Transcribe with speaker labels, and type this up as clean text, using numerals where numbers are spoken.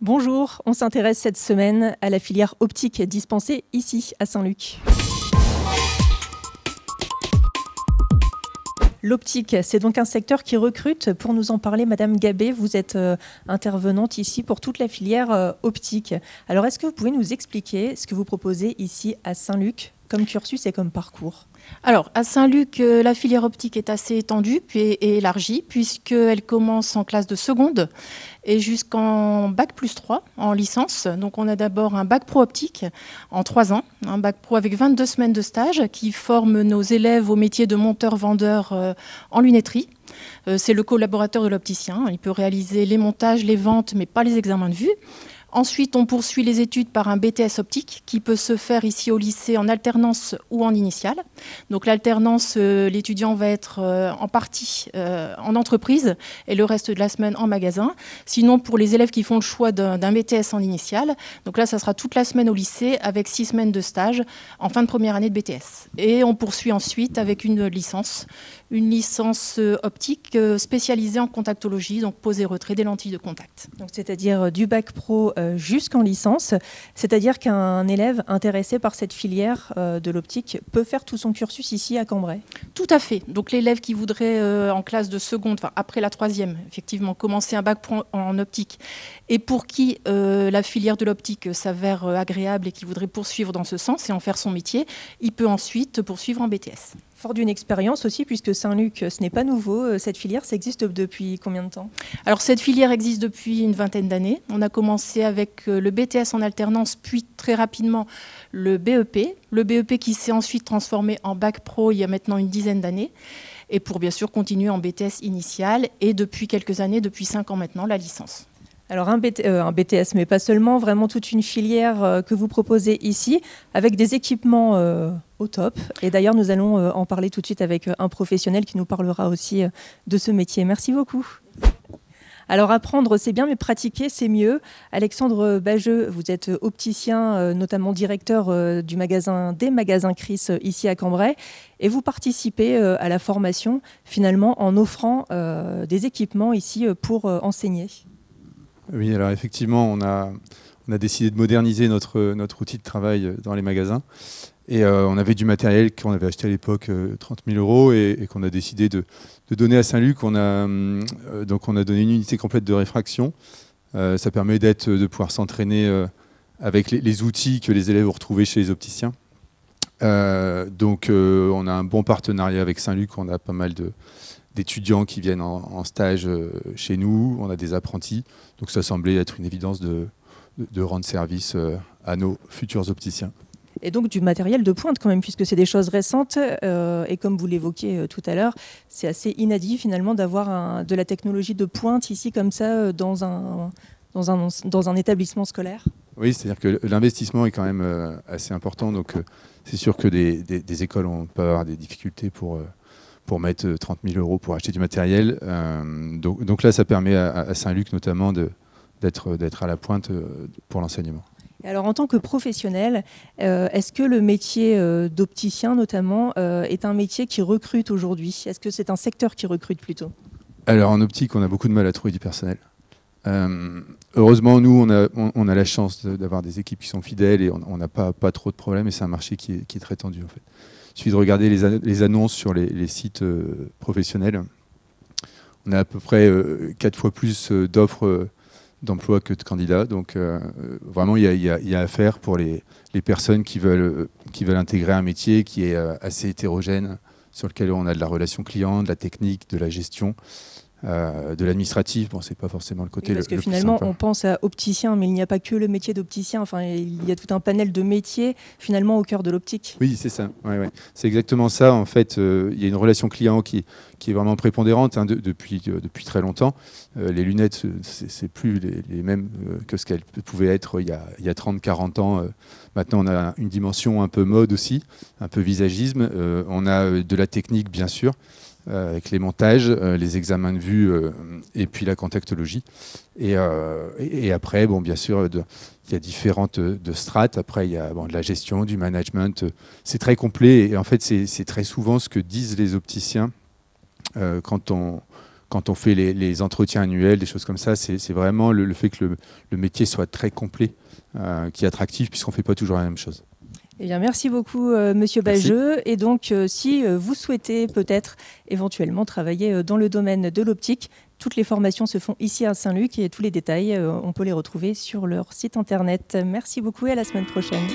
Speaker 1: Bonjour, on s'intéresse cette semaine à la filière optique dispensée ici à Saint-Luc. L'optique, c'est donc un secteur qui recrute. Pour nous en parler, Madame Gabé, vous êtes intervenante ici pour toute la filière optique. Alors, est-ce que vous pouvez nous expliquer ce que vous proposez ici à Saint-Luc comme cursus et comme parcours?
Speaker 2: Alors, à Saint-Luc, la filière optique est assez étendue et élargie, puisqu'elle commence en classe de seconde et jusqu'en bac plus 3 en licence. Donc, on a d'abord un bac pro optique en 3 ans, un bac pro avec 22 semaines de stage qui forme nos élèves au métier de monteur-vendeur en lunetterie. C'est le collaborateur de l'opticien. Il peut réaliser les montages, les ventes, mais pas les examens de vue. Ensuite, on poursuit les études par un BTS optique qui peut se faire ici au lycée en alternance ou en initiale. Donc l'alternance, l'étudiant va être en partie en entreprise et le reste de la semaine en magasin. Sinon, pour les élèves qui font le choix d'un BTS en initiale, donc là, ça sera toute la semaine au lycée avec 6 semaines de stage en fin de première année de BTS. Et on poursuit ensuite avec une licence optique spécialisée en contactologie, donc pose et retrait des lentilles de contact.
Speaker 1: Donc, c'est-à-dire du bac pro jusqu'en licence, c'est-à-dire qu'un élève intéressé par cette filière de l'optique peut faire tout son cursus ici à Cambrai?
Speaker 2: Tout à fait. Donc l'élève qui voudrait en classe de seconde, enfin après la troisième, effectivement, commencer un bac pro en optique et pour qui la filière de l'optique s'avère agréable et qui voudrait poursuivre dans ce sens et en faire son métier, il peut ensuite poursuivre en BTS.
Speaker 1: Fort d'une expérience aussi, puisque Saint-Luc, ce n'est pas nouveau. Cette filière, ça existe depuis combien de temps?
Speaker 2: Alors cette filière existe depuis une vingtaine d'années. On a commencé avec le BTS en alternance, puis très rapidement le BEP. Le BEP qui s'est ensuite transformé en bac pro il y a maintenant une dizaine d'années. Et pour bien sûr continuer en BTS initial et depuis quelques années, depuis 5 ans maintenant, la licence.
Speaker 1: Alors un BTS, mais pas seulement, vraiment toute une filière que vous proposez ici, avec des équipements au top. Et d'ailleurs, nous allons en parler tout de suite avec un professionnel qui nous parlera aussi de ce métier. Merci beaucoup. Alors apprendre, c'est bien, mais pratiquer, c'est mieux. Alexandre Bageux, vous êtes opticien, notamment directeur des magasins Chris ici à Cambrai. Et vous participez à la formation, finalement, en offrant des équipements ici pour enseigner.
Speaker 3: Oui, alors effectivement, on a décidé de moderniser notre outil de travail dans les magasins. Et on avait du matériel qu'on avait acheté à l'époque 30 000 € et qu'on a décidé de donner à Saint-Luc. Donc on a donné une unité complète de réfraction. Ça permet de pouvoir s'entraîner avec les outils que les élèves ont retrouvés chez les opticiens. Donc on a un bon partenariat avec Saint-Luc. On a pas mal d'étudiants qui viennent en stage chez nous, on a des apprentis, donc ça semblait être une évidence de rendre service à nos futurs opticiens.
Speaker 1: Et donc du matériel de pointe quand même, puisque c'est des choses récentes, et comme vous l'évoquiez tout à l'heure, c'est assez inédit finalement d'avoir de la technologie de pointe ici comme ça dans un établissement scolaire.
Speaker 3: Oui, c'est-à-dire que l'investissement est quand même assez important, donc c'est sûr que des écoles peuvent avoir des difficultés pour mettre 30 000 € pour acheter du matériel. Donc là, ça permet à Saint-Luc notamment d'être à la pointe pour l'enseignement.
Speaker 1: Et alors en tant que professionnel, est-ce que le métier d'opticien notamment est un métier qui recrute aujourd'hui? Est-ce que c'est un secteur qui recrute plutôt?
Speaker 3: Alors en optique, on a beaucoup de mal à trouver du personnel. Heureusement, nous, on a la chance d'avoir des équipes qui sont fidèles et on n'a pas trop de problèmes et c'est un marché qui est très tendu en fait. Il suffit de regarder les annonces sur les sites professionnels. On a à peu près 4 fois plus d'offres d'emploi que de candidats. Donc vraiment, il y a à faire pour les personnes qui veulent intégrer un métier qui est assez hétérogène, sur lequel on a de la relation client, de la technique, de la gestion. De l'administratif, bon, c'est pas forcément le côté
Speaker 1: parce que finalement on pense à opticien, mais il n'y a pas que le métier d'opticien, enfin il y a tout un panel de métiers finalement au cœur de l'optique.
Speaker 3: Oui, c'est ça, ouais. C'est exactement ça en fait. Il y a une relation client qui est vraiment prépondérante depuis très longtemps. Les lunettes, c'est plus les mêmes que ce qu'elles pouvaient être il y a 30-40 ans. Maintenant on a une dimension un peu mode aussi, un peu visagisme. On a de la technique bien sûr, avec les montages, les examens de vue et puis la contactologie. Et après, bon, bien sûr, il y a différentes strates. Après, il y a de la gestion, du management. C'est très complet et en fait, c'est très souvent ce que disent les opticiens quand on quand on fait les entretiens annuels, des choses comme ça, c'est vraiment le fait que le métier soit très complet qui est attractif, puisqu'on ne fait pas toujours la même chose.
Speaker 1: Eh bien, merci beaucoup, Monsieur Bageux. Et donc, si vous souhaitez peut-être éventuellement travailler dans le domaine de l'optique, toutes les formations se font ici à Saint-Luc et tous les détails, on peut les retrouver sur leur site internet. Merci beaucoup et à la semaine prochaine.